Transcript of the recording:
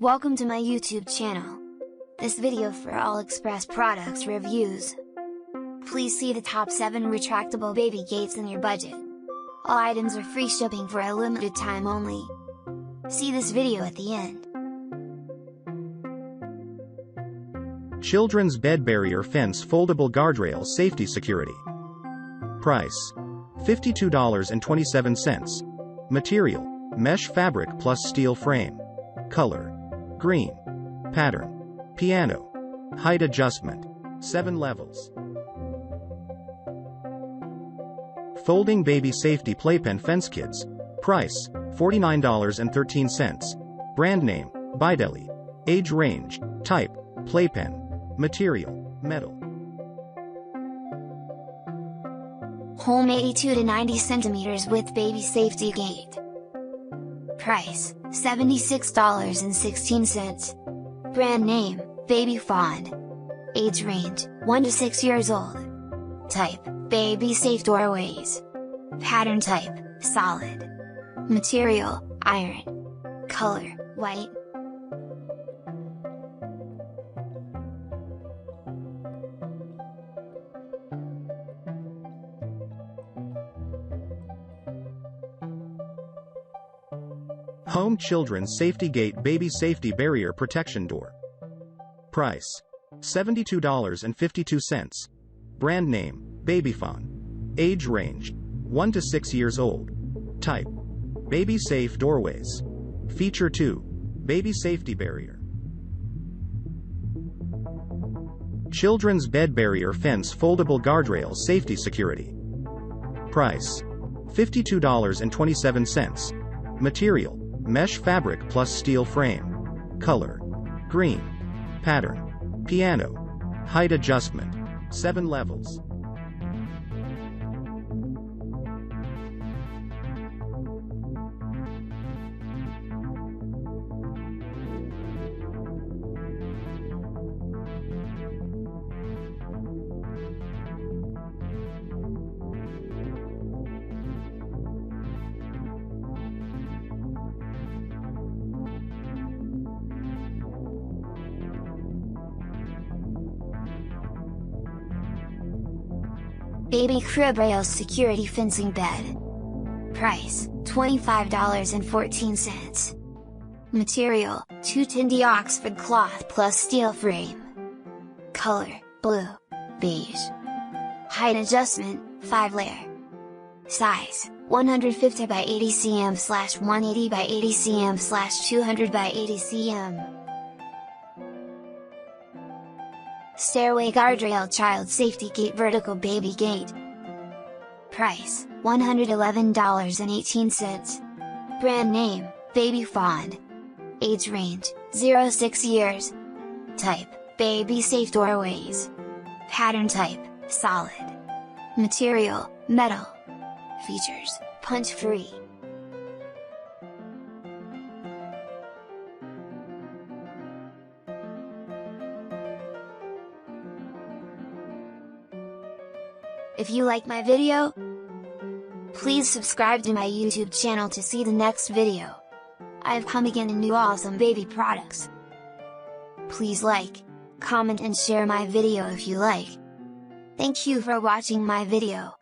Welcome to my YouTube channel. This video for all express products reviews. Please see the top 7 retractable baby gates in your budget. All items are free shipping for a limited time only. See this video at the end. Children's Bed Barrier Fence Foldable Guardrail Safety Security. Price: $52.27. Material: mesh fabric plus steel frame. Color: green. Pattern: piano. Height adjustment: 7 levels. Folding Baby Safety Playpen Fence Kits. Price: $49.13. Brand name: beidellite. Age range: type: Playpen. Material: metal. Home 82 to 90 centimeters width baby safety gate. Price: $76.16. Brand name: Babyfond. Age range: 1 to 6 years old. Type: baby safe doorways. Pattern type: solid. Material: iron. Color: white. Home Children's Safety Gate Baby Safety Barrier Protection Door. Price: $72.52. Brand name: Babyfond. Age range: 1 to 6 years old. Type: baby safe doorways. Feature 2: baby safety barrier. Children's Bed Barrier Fence Foldable Guardrail Safety Security. Price: $52.27. Material: mesh fabric plus steel frame. Color: green. Pattern: piano. Height adjustment: 7 levels. Baby Crib Rail Security Fencing Bed. Price: $25.14. Material: 210 Oxford cloth plus steel frame. Color: blue, beige. Height adjustment: 5 layer. Size: 150 by 80 cm / 180 by 80 cm / 200 by 80 cm. Stairway Guardrail Child Safety Gate Vertical Baby Gate. Price: $111.18. Brand name: Babyfond. Age range: 0 to 6 years. Type: baby safe doorways. Pattern type: solid. Material: metal. Features: punch free. If you like my video, please subscribe to my YouTube channel to see the next video. I have come again in new awesome baby products. Please like, comment and share my video if you like. Thank you for watching my video.